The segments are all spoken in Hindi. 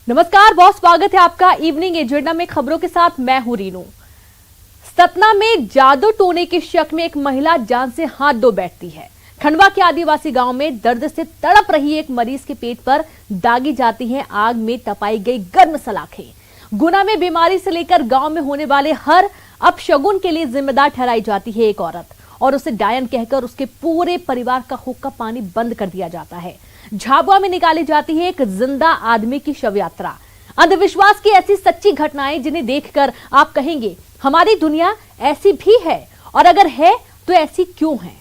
नमस्कार, बहुत स्वागत है आपका इवनिंग एजेंडा में। खबरों के साथ मैं हूं रीनू। सतना में जादू टोने के शक में एक महिला जान से हाथ धो बैठती है। खंडवा के आदिवासी गांव में दर्द से तड़प रही एक मरीज के पेट पर दागी जाती हैं आग में तपाई गई गर्म सलाखें। गुना में बीमारी से लेकर गांव में होने वाले हर अपशगुन के लिए जिम्मेदार ठहराई जाती है एक औरत, और उसे डायन कहकर उसके पूरे परिवार का हुक्का पानी बंद कर दिया जाता है। झाबुआ में निकाली जाती है एक जिंदा आदमी की शव यात्रा। अंधविश्वास की ऐसी सच्ची घटनाएं जिन्हें देखकर आप कहेंगे हमारी दुनिया ऐसी भी है, और अगर है तो ऐसी क्यों है।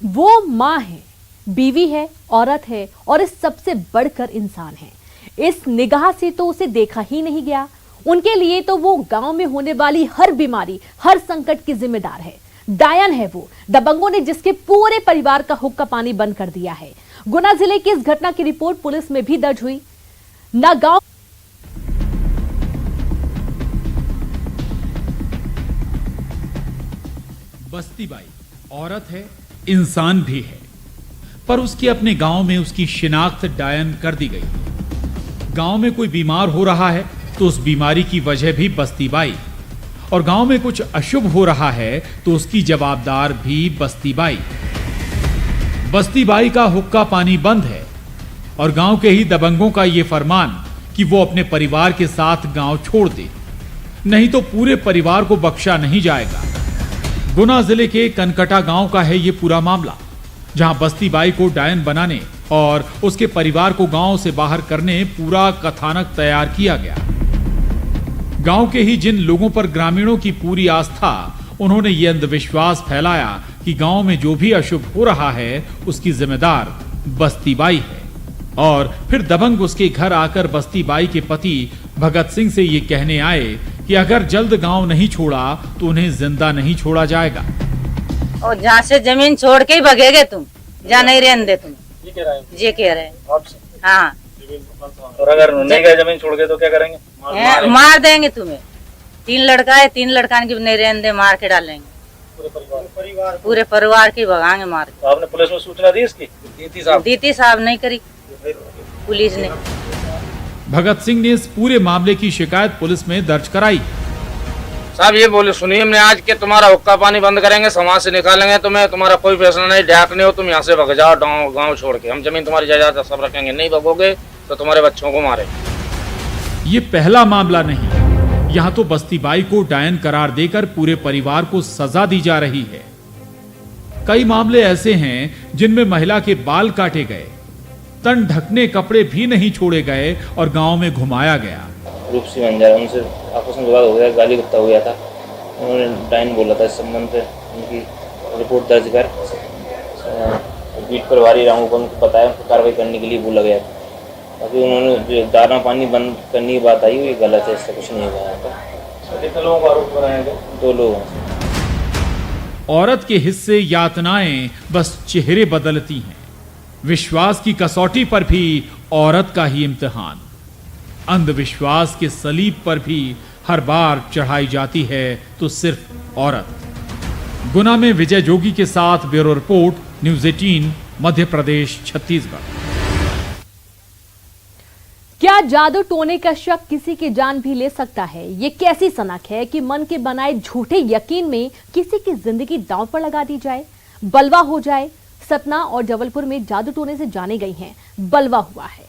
वो मां है, बीवी है, औरत है और इस सबसे बढ़कर इंसान है। इस निगाह से तो उसे देखा ही नहीं गया। उनके लिए तो वो गांव में होने वाली हर बीमारी, हर संकट की जिम्मेदार है। डायन है वो, दबंगों ने जिसके पूरे परिवार का हुक्का पानी बंद कर दिया है। गुना जिले की इस घटना की रिपोर्ट पुलिस में भी दर्ज हुई। ना गांव बस्ती बाई औरत है, इंसान भी है, पर उसके अपने गांव में उसकी शिनाख्त डायन कर दी गई। गांव में कोई बीमार हो रहा है तो उस बीमारी की वजह भी बस्ती बाई, और गांव में कुछ अशुभ हो रहा है तो उसकी जवाबदार भी बस्ती बाई। बस्ती बाई का हुक्का पानी बंद है, और गांव के ही दबंगों का यह फरमान कि वो अपने परिवार के साथ गांव छोड़ दे, नहीं तो पूरे परिवार को बख्शा नहीं जाएगा। गुना जिले के कनकटा गांव का है ये पूरा मामला, जहां बस्ती बाई को डायन बनाने और उसके परिवार को गांव से बाहर करने पूरा कथानक तैयार किया गया। गांव के ही जिन लोगों पर ग्रामीणों की पूरी आस्था, उन्होंने ये अंधविश्वास फैलाया कि गांव में जो भी अशुभ हो रहा है उसकी जिम्मेदार बस्ती बाई है। और फिर दबंग उसके घर आकर बस्ती बाई के पति भगत सिंह से ये कहने आए कि अगर जल्द गांव नहीं छोड़ा तो उन्हें जिंदा नहीं छोड़ा जाएगा। और जहाँ से जमीन छोड़ के ही भगेगे तुम, जहाँ नहीं रहने दे तुम। ये कह रहे हैं। हाँ, और अगर नहीं गए जमीन छोड़ के तो क्या करेंगे? मार देंगे तुम्हें। 3 लड़का है, 3 लड़का की नहीं रहने दे, मार के डालेंगे पूरे परिवार की भगाएंगे मार के। तो आपने पुलिस में सूचना दी इसकी? दीती साहब नहीं करी पुलिस ने। भगत सिंह ने इस पूरे मामले की शिकायत पुलिस में दर्ज कराई। साहब ये बोले, सुनिए, हमने आज के तुम्हारा हुक्का पानी बंद करेंगे, समाज से निकालेंगे तुम्हें, तुम्हारा कोई फैसला नहीं, डाकने हो तुम यहाँ से भग जाओ गाँव छोड़ के, हम जमीन तुम्हारी जायदाद सब रखेंगे, नहीं भगोगे तो तुम्हारे बच्चों को मारे। ये पहला मामला नहीं, यहाँ तो बस्ती बाई को डायन करार देकर पूरे परिवार को सजा दी जा रही है। कई मामले ऐसे हैं जिनमें महिला के बाल काटे गए, तन ढकने कपड़े भी नहीं छोड़े गए और गांव में घुमाया गया। रूपसी बंजारा, उनसे आपस में विवाद हो गया, गाली गप्पा हो गया था, उन्होंने डायन बोला था। इस संबंध में उनकी रिपोर्ट दर्ज कर बीट प्रभारी रामू को उनको बताया, उनको कार्रवाई करने के लिए बोला गया था। बाकी उन्होंने जो दाना पानी बंद करने की बात आई, ये गलत है, इससे कुछ नहीं हुआ था। कितने लोगों को आरोप बनाएंगे? 2 लोग हैं। औरत के हिस्से यातनाएं बस चेहरे बदलती हैं। विश्वास की कसौटी पर भी औरत का ही इम्तिहान। अंधविश्वास के सलीब पर भी हर बार चढ़ाई जाती है तो सिर्फ औरत। गुना में विजय जोगी के साथ bureau report, news 18, Madhya Pradesh, Chhattisgarh. क्या जादू टोने का शक किसी की जान भी ले सकता है? ये कैसी सनक है कि मन के बनाए झूठे यकीन में किसी की जिंदगी दांव पर लगा दी जाए, बलवा हो जाए। सतना और जबलपुर में जादू टोने से जाने गई हैं, बलवा हुआ है।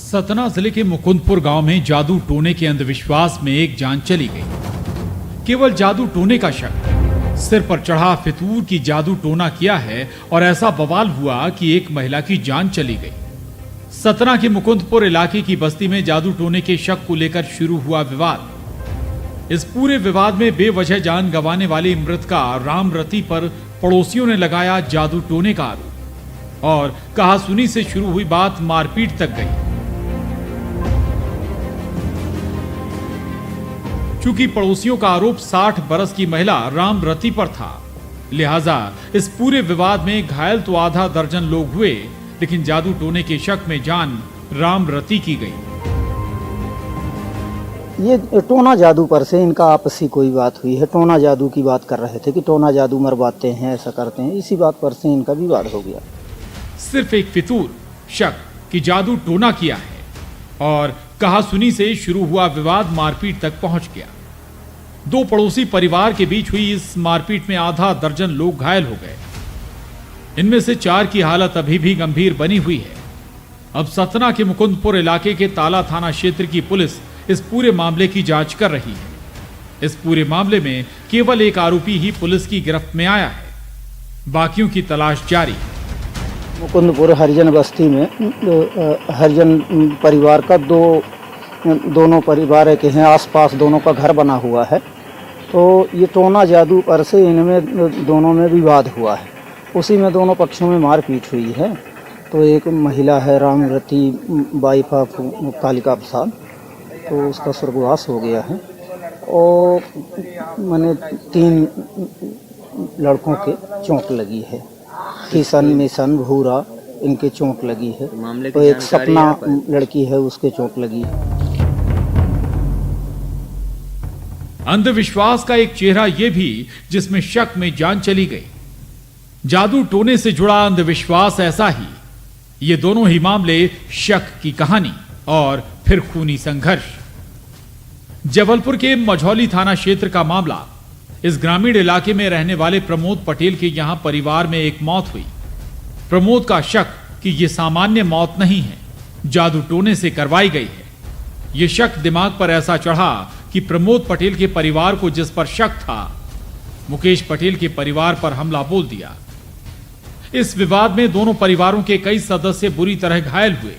सतना जिले के मुकुंदपुर गांव में जादू टोने के अंधविश्वास में एक जान चली गई। केवल जादू टोने का शक, सिर पर चढ़ा फितूर की जादू टोना किया है और ऐसा बवाल हुआ कि एक महिला की जान चली गई। सतना के मुकुंदपुर इलाके की बस्ती में जादू टोने के शक को लेकर शुरू हुआ विवाद। इस पूरे विवाद में बेवजह जान गंवाने वाली मृतका रामरती पर पड़ोसियों ने लगाया जादू टोने का आरोप, और कहा सुनी से शुरू हुई बात मारपीट तक गई। चूंकि पड़ोसियों का आरोप 60 बरस की महिला रामरती पर था, लिहाजा इस पूरे विवाद में घायल तो आधा दर्जन लोग हुए, लेकिन जादू टोने के शक में जान रामरती की गई। ये टोना जादू पर से इनका आपसी कोई बात हुई है। टोना जादू की बात कर रहे थे कि टोना जादू मरवाते हैं, ऐसा करते हैं, इसी बात पर से इनका विवाद हो गया। सिर्फ एक फितूर शक कि जादू टोना किया है और कहा सुनी से शुरू हुआ विवाद मारपीट तक पहुंच गया। दो पड़ोसी परिवार के बीच हुई इस मारपीट में आधा दर्जन लोग घायल हो गए। इनमें से 4 की हालत अभी भी गंभीर बनी हुई है। अब सतना के मुकुंदपुर इलाके के ताला थाना क्षेत्र की पुलिस इस पूरे मामले की जांच कर रही है। इस पूरे मामले में केवल एक आरोपी ही पुलिस की गिरफ्त में आया है, बाकियों की तलाश जारी है। मुकुंदपुर हरिजन बस्ती में हरिजन परिवार का दोनों परिवार के हैं, आसपास दोनों का घर बना हुआ है। तो ये टोना जादू पर से इनमें दोनों में विवाद हुआ है। उसी में दोनों पक्षों में मारपीट हुई है। तो एक महिला है रामरती वाइफ ऑफ कालिका प्रसाद, तो उसका स्वर्गवास हो गया है। और मैंने 3 लड़कों के चोट लगी है, किशन मिशन भूरा, इनके चोट लगी है। तो एक सपना लड़की है, उसके चोट लगी है। अंधविश्वास का एक चेहरा यह भी जिसमें शक में जान चली गई। जादू टोने से जुड़ा अंधविश्वास ऐसा ही। ये दोनों ही मामले शक की कहानी और फिर खूनी संघर्ष। जबलपुर के मझौली थाना क्षेत्र का मामला। इस ग्रामीण इलाके में रहने वाले प्रमोद पटेल के यहां परिवार में एक मौत हुई। प्रमोद का शक कि यह सामान्य मौत नहीं है, जादू टोने से करवाई गई है। यह शक दिमाग पर ऐसा चढ़ा कि प्रमोद पटेल के परिवार को जिस पर शक था, मुकेश पटेल के परिवार पर हमला बोल दिया। इस विवाद में दोनों परिवारों के कई सदस्य बुरी तरह घायल हुए।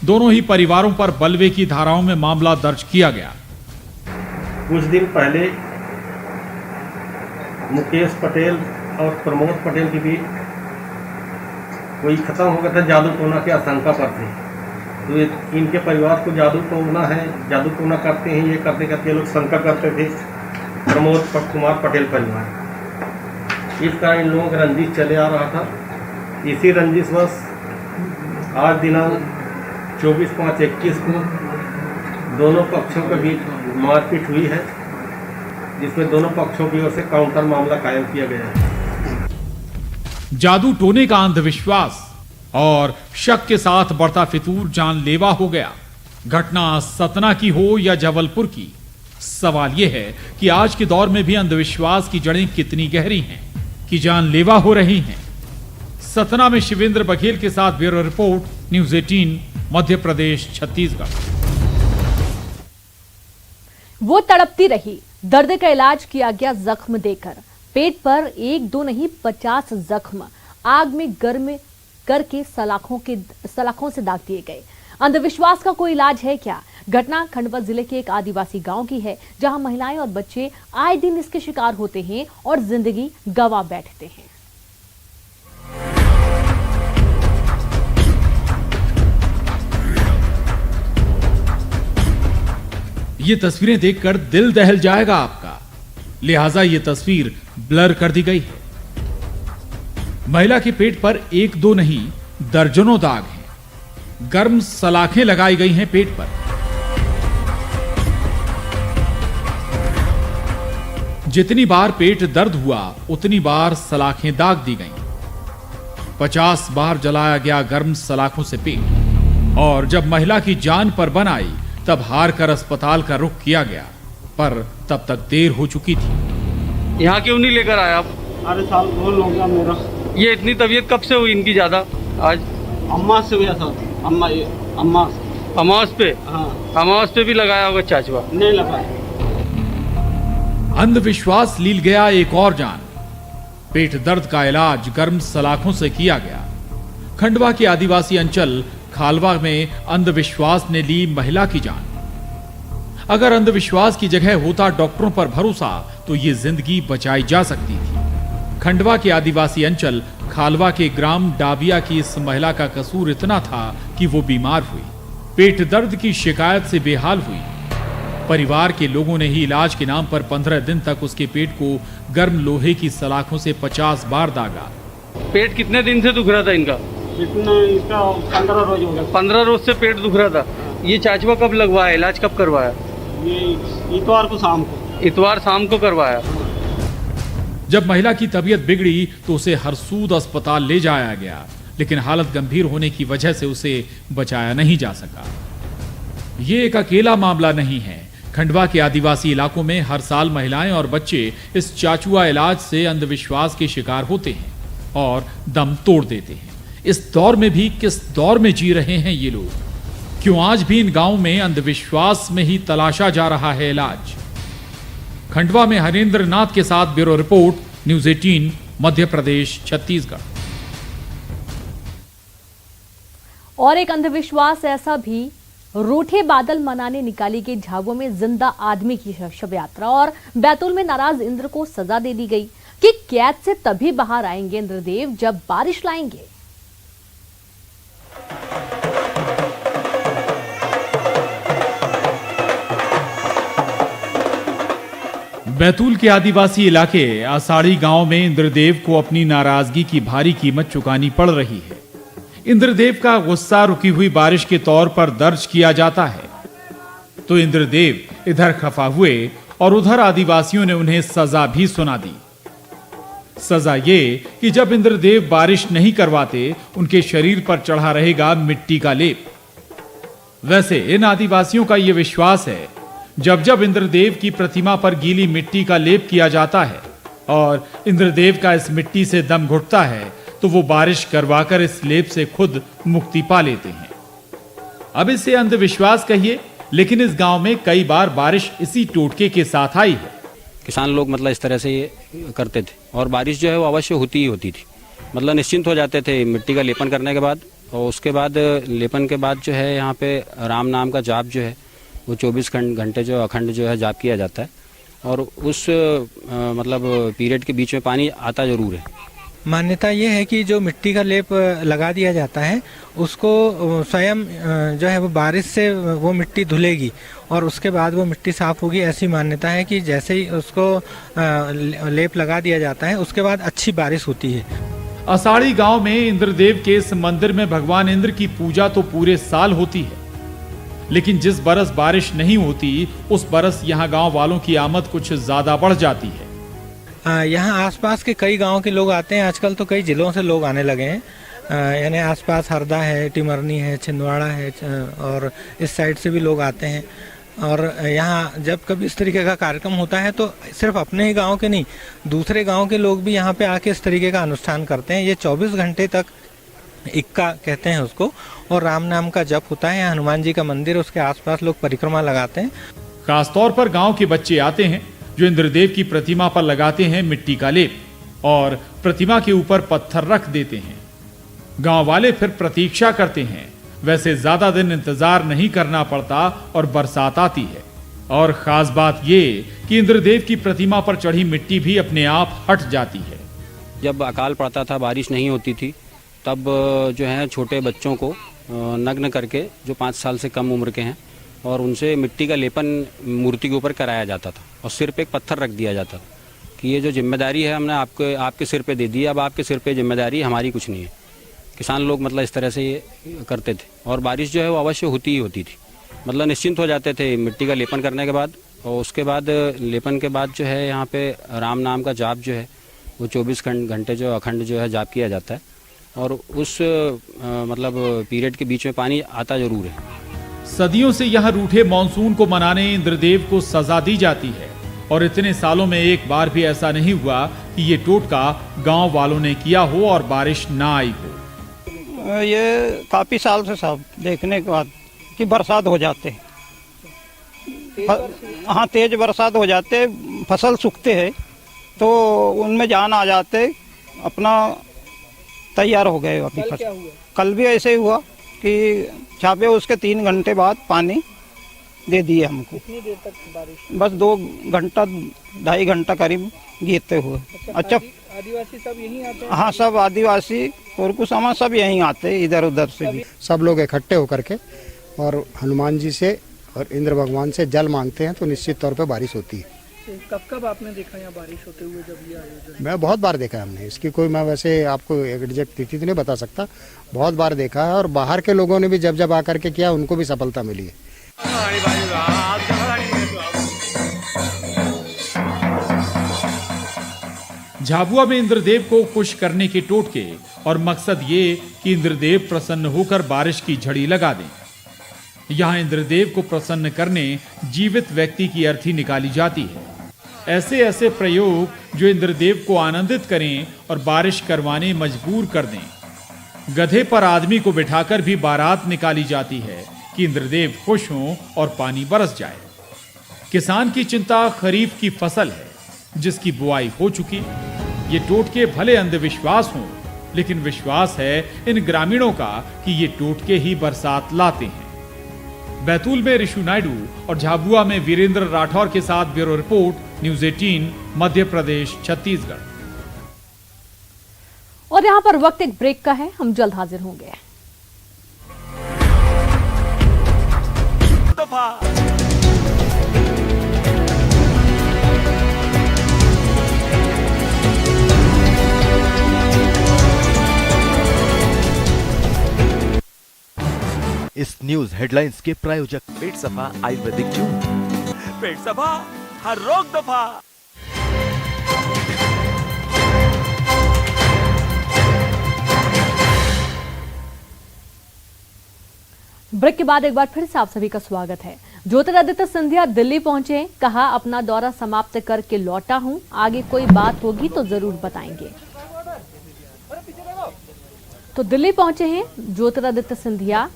दोनों ही परिवारों पर बलवे की धाराओं में मामला दर्ज किया गया। कुछ दिन पहले मुकेश पटेल और प्रमोद पटेल के बीच कोई खत्म हो गया था, जादू टोना की आशंका पर थे। तो इनके परिवार को जादू टोना है, जादू टोना करते हैं, ये करते करते लोग शंका करते थे प्रमोद कुमार पटेल परिवार। इस कारण इन लोगों का रंजिश चले आ रहा था। इसी रंजिशवश आज दिनांक 24/5/21 को दोनों पक्षों के बीच मारपीट हुई है, जिसमें दोनों पक्षों की ओर से काउंटर मामला कायम किया गया है। जादू टोने का अंधविश्वास और शक के साथ बढ़ता फितूर जानलेवा हो गया। घटना सतना की हो या जबलपुर की, सवाल यह है कि आज के दौर में भी अंधविश्वास की जड़ें कितनी गहरी हैं कि जानलेवा हो रही हैं। सतना में शिवेंद्र बघेल के साथ bureau report, news 18, Madhya Pradesh, Chhattisgarh. वो तड़पती रही, दर्द का इलाज किया गया जख्म देकर। पेट पर 1-2 नहीं 50 जख्म आग में गर्म करके सलाखों से दाग दिए गए। अंधविश्वास का कोई इलाज है क्या? घटना खंडवा जिले के एक आदिवासी गांव की है, जहां महिलाएं और बच्चे आए दिन इसके शिकार होते हैं और जिंदगी गंवा बैठते हैं। ये तस्वीरें देखकर दिल दहल जाएगा आपका, लिहाजा ये तस्वीर ब्लर कर दी गई है। महिला के पेट पर 1-2 नहीं दर्जनों दाग हैं। गर्म सलाखें लगाई गई हैं पेट पर। जितनी बार पेट दर्द हुआ उतनी बार सलाखें दाग दी गईं। 50 बार जलाया गया गर्म सलाखों से पेट। और जब महिला की जान पर बन आई तब हार कर अस्पताल का रुख किया गया, पर तब तक देर हो चुकी थी। यहाँ क्यों नहीं लेकर आए आप? अरे साल बोल हो गया मेरा। ये इतनी तबीयत कब से हुई इनकी ज्यादा? आज अम्मा से हुआ था। अमावस पे? हाँ। अमावस पे भी लगाया होगा चाचवा? नहीं लगाया। अंधविश्वास लील गया एक और जान। पेट दर्द का इलाज गर्म सलाखों से किया गया। खंडवा के आदिवासी अंचल खालवा में अंधविश्वास ने ली महिला की जान। अगर अंधविश्वास की जगह होता डॉक्टरों पर भरोसा तो ये जिंदगी बचाई जा सकती थी। खंडवा के आदिवासी अंचल खालवा के ग्राम डाबिया की इस महिला का कसूर इतना था कि वो बीमार हुई, पेट दर्द की शिकायत से बेहाल हुई। परिवार के लोगों ने ही इलाज के नाम पर 15 दिन तक उसके पेट को गर्म लोहे की सलाखों से 50 बार दागा। पेट कितने दिन से दुख रहा था इनका? इसका 15 रोज हो गया। 15 रोज से पेट दुख रहा था। ये चाचवा कब लगवाया, इलाज कब करवाया? ये इतवार को शाम को। इतवार शाम को करवाया। जब महिला की तबीयत बिगड़ी तो उसे हरसूद अस्पताल ले जाया गया, लेकिन हालत गंभीर होने की वजह से उसे बचाया नहीं जा सका। ये एक अकेला मामला नहीं है। खंडवा के आदिवासी इलाकों में हर साल महिलाएं और बच्चे इस चाचुआ इलाज से अंधविश्वास के शिकार होते हैं और दम तोड़ देते हैं। इस दौर में भी किस दौर में जी रहे हैं ये लोग? क्यों आज भी इन गांवों में अंधविश्वास में ही तलाशा जा रहा है इलाज? खंडवा में हरेंद्र नाथ के साथ bureau report, news 18, Madhya Pradesh, Chhattisgarh. और एक अंधविश्वास ऐसा भी, रूठे बादल मनाने निकाली गई झाबुआ में जिंदा आदमी की शव यात्रा और बैतूल में नाराज इंद्र को सजा दे दी गई कि कैद से तभी बाहर आएंगे इंद्रदेव जब बारिश लाएंगे। बैतूल के आदिवासी इलाके आषाढ़ी गांव में इंद्रदेव को अपनी नाराजगी की भारी कीमत चुकानी पड़ रही है। इंद्रदेव का गुस्सा रुकी हुई बारिश के तौर पर दर्ज किया जाता है, तो इंद्रदेव इधर खफा हुए और उधर आदिवासियों ने उन्हें सजा भी सुना दी। सजा ये कि जब इंद्रदेव बारिश नहीं करवाते, उनके शरीर पर चढ़ा रहेगा मिट्टी का लेप। वैसे इन आदिवासियों का यह विश्वास है, जब जब इंद्रदेव की प्रतिमा पर गीली मिट्टी का लेप किया जाता है और इंद्रदेव का इस मिट्टी से दम घुटता है, तो वो बारिश करवाकर इस लेप से खुद मुक्ति पा लेते हैं। अब इसे अंधविश्वास कहिए, लेकिन इस गांव में कई बार बारिश इसी टोटके के साथ आई है। किसान लोग मतलब इस तरह से ये करते थे और बारिश जो है वो अवश्य होती ही होती थी। मतलब निश्चिंत हो जाते थे मिट्टी का लेपन करने के बाद, और उसके बाद लेपन के बाद जो है यहाँ पे राम नाम का जाप जो है वो 24 घंटे जो अखंड जो है जाप किया जाता है, और उस मतलब पीरियड के बीच में पानी आता जरूर है। मान्यता ये है कि जो मिट्टी का लेप लगा दिया जाता है उसको स्वयं जो है वो बारिश से वो मिट्टी धुलेगी और उसके बाद वो मिट्टी साफ होगी। ऐसी मान्यता है कि जैसे ही उसको लेप लगा दिया जाता है उसके बाद अच्छी बारिश होती है। आषाढ़ी गांव में इंद्रदेव के इस मंदिर में भगवान इंद्र की पूजा तो पूरे साल होती है, लेकिन जिस बरस बारिश नहीं होती उस बरस यहाँ गांव वालों की आमद कुछ ज्यादा बढ़ जाती है। यहाँ आसपास के कई गांव के लोग आते हैं। आजकल तो कई जिलों से लोग आने लगे हैं, यानी आसपास हरदा है, टिमरनी है, छिंदवाड़ा है, और इस साइड से भी लोग आते हैं। और यहाँ जब कभी इस तरीके का कार्यक्रम होता है तो सिर्फ अपने ही गांव के नहीं, दूसरे गांव के लोग भी यहाँ पे आके इस तरीके का अनुष्ठान करते हैं। ये 24 घंटे तक इक्का कहते हैं उसको, और राम नाम का जप होता है। हनुमान जी का मंदिर, उसके आसपास लोग परिक्रमा लगाते हैं। खासतौर पर गांव के बच्चे आते हैं जो इंद्रदेव की प्रतिमा पर लगाते हैं मिट्टी का लेप और प्रतिमा के ऊपर पत्थर रख देते हैं। गांव वाले फिर प्रतीक्षा करते हैं। वैसे ज्यादा दिन इंतजार नहीं करना पड़ता और बरसात आती है। और खास बात ये कि इंद्रदेव की प्रतिमा पर चढ़ी मिट्टी भी अपने आप हट जाती है। जब अकाल पड़ता था, बारिश नहीं होती थी, तब जो है छोटे बच्चों को नग्न करके, जो 5 साल से कम उम्र के हैं, और उनसे मिट्टी का लेपन मूर्ति के ऊपर कराया जाता था और सिर पे एक पत्थर रख दिया जाता था कि ये जो जिम्मेदारी है हमने आपके सिर पे दे दी, अब आपके सिर पे जिम्मेदारी, हमारी कुछ नहीं है। किसान लोग मतलब इस तरह से ये करते थे और बारिश जो है वो अवश्य होती ही होती थी। मतलब निश्चिंत हो जाते थे मिट्टी का लेपन करने के बाद, और उसके बाद लेपन के बाद जो है यहाँ पे राम नाम का जाप जो है वो 24 घंटे जो अखंड जो है जाप किया जाता है, और उस मतलब पीरियड के बीच में पानी आता जरूर है। सदियों से यहाँ रूठे मानसून को मनाने इंद्रदेव को सजा दी जाती है, और इतने सालों में एक बार भी ऐसा नहीं हुआ कि ये टोटका गांव वालों ने किया हो और बारिश ना आई हो। ये काफी साल से साहब देखने के बाद कि बरसात हो जाते, हाँ तेज बरसात हो जाते, फसल सूखते हैं तो उनमें जान आ जाते, अपना तैयार हो गए अभी फसल। कल भी ऐसे ही हुआ कि छापे, उसके 3 घंटे बाद पानी दे दिए हमको। कितनी देर तक बारिश? बस 2 घंटा 2.5 घंटा करीब गिरते हुए। अच्छा, आदिवासी सब यहीं आते हैं? हाँ, सब आदिवासी कोरकुसमा सब यहीं आते हैं, इधर उधर से भी। सब लोग इकट्ठे होकर के और हनुमान जी से और इंद्र भगवान से जल मांगते हैं, तो निश्चित तौर पे बारिश होती है। कब कब आपने देखा यहाँ बारिश होते हुए जब ये आयोजन? मैं बहुत बार देखा है हमने, इसकी कोई मैं वैसे आपको एग्जैक्ट तिथि तो नहीं बता सकता, बहुत बार देखा है। और बाहर के लोगों ने भी जब जब आकर के किया, उनको भी सफलता मिली है। झाबुआ में इंद्रदेव को खुश करने के टोटके और मकसद ये कि इंद्रदेव प्रसन्न होकर बारिश की झड़ी लगा दें। यहां इंद्रदेव को प्रसन्न करने जीवित व्यक्ति की अर्थी निकाली जाती है। ऐसे ऐसे प्रयोग जो इंद्रदेव को आनंदित करें और बारिश करवाने मजबूर कर दें। गधे पर आदमी को बिठाकर भी बारात निकाली जाती है कि इंद्रदेव खुश हों और पानी बरस जाए। किसान की चिंता खरीफ की फसल है जिसकी बुआई हो चुकी। ये टोटके भले अंधविश्वास हों, लेकिन विश्वास है इन ग्रामीणों का कि ये टोटके ही बरसात लाते हैं। बैतूल में ऋषु नायडू और झाबुआ में वीरेंद्र राठौर के साथ bureau report, news 18, Madhya Pradesh, Chhattisgarh. और यहाँ पर वक्त एक ब्रेक का है, हम जल्द हाजिर होंगे। इस न्यूज हेडलाइंस के प्रायोजक पेट सफा आयुर्वेदिक जूस। पेट सफा, हर रोग दफा। ब्रेक के बाद एक बार फिर से आप सभी का स्वागत है। ज्योतिरादित्य सिंधिया दिल्ली पहुंचे, कहा अपना दौरा समाप्त करके लौटा हूं, आगे कोई बात होगी तो जरूर बताएंगे। तो दिल्ली पहुंचे हैं ज्योतिरादित्य सिंधिया।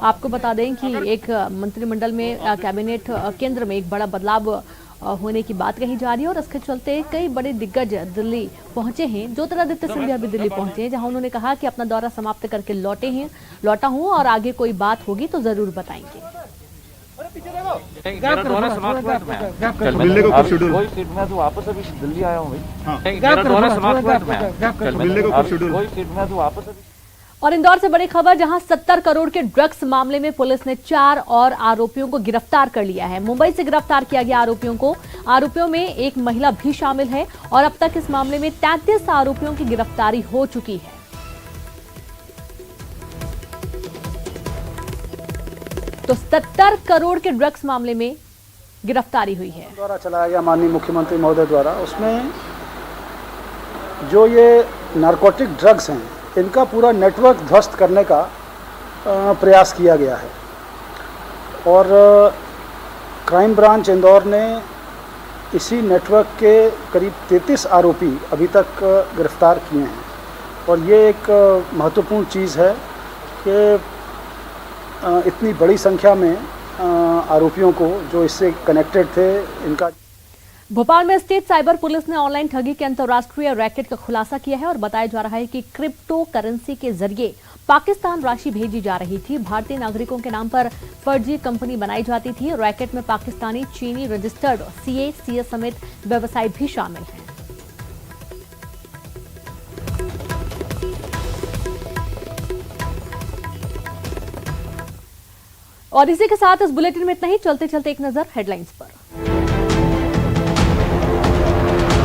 आपको बता दें कि एक मंत्रिमंडल में कैबिनेट केंद्र में एक बड़ा बदलाव होने की बात कही जा रही है और इसके चलते कई बड़े दिग्गज दिल्ली पहुंचे हैं। ज्योतिरादित्य सिंधिया भी दिल्ली पहुंचे हैं, जहां उन्होंने कहा कि अपना दौरा समाप्त करके लौटा हूं और आगे कोई बात होगी तो जरूर बताएंगे। मिलने को शेड्यूल वापस अभी दिल्ली आया हूँ। और इंदौर से बड़ी खबर, जहां 70 करोड़ के ड्रग्स मामले में पुलिस ने 4 और आरोपियों को गिरफ्तार कर लिया है। मुंबई से गिरफ्तार किया गया आरोपियों में एक महिला भी शामिल है और अब तक इस मामले में 33 आरोपियों की गिरफ्तारी हो चुकी है। तो 70 करोड़ के ड्रग्स मामले में गिरफ्तारी हुई है। द्वारा चलाया गया माननीय मुख्यमंत्री महोदय द्वारा, उसमें जो ये नारकोटिक ड्रग्स हैं इनका पूरा नेटवर्क ध्वस्त करने का प्रयास किया गया है और क्राइम ब्रांच इंदौर ने इसी नेटवर्क के करीब 33 आरोपी अभी तक गिरफ्तार किए हैं। और ये एक महत्वपूर्ण चीज़ है कि इतनी बड़ी संख्या में आरोपियों को जो इससे कनेक्टेड थे इनका। भोपाल में स्टेट साइबर पुलिस ने ऑनलाइन ठगी के अंतर्राष्ट्रीय रैकेट का खुलासा किया है और बताया जा रहा है कि क्रिप्टो करेंसी के जरिए पाकिस्तान राशि भेजी जा रही थी। भारतीय नागरिकों के नाम पर फर्जी कंपनी बनाई जाती थी। रैकेट में पाकिस्तानी, चीनी रजिस्टर्ड सीए, सीएस समेत व्यवसायी भी शामिल हैं। और इसी के साथ इस बुलेटिन में इतना ही। चलते चलते एक नजर हेडलाइंस पर।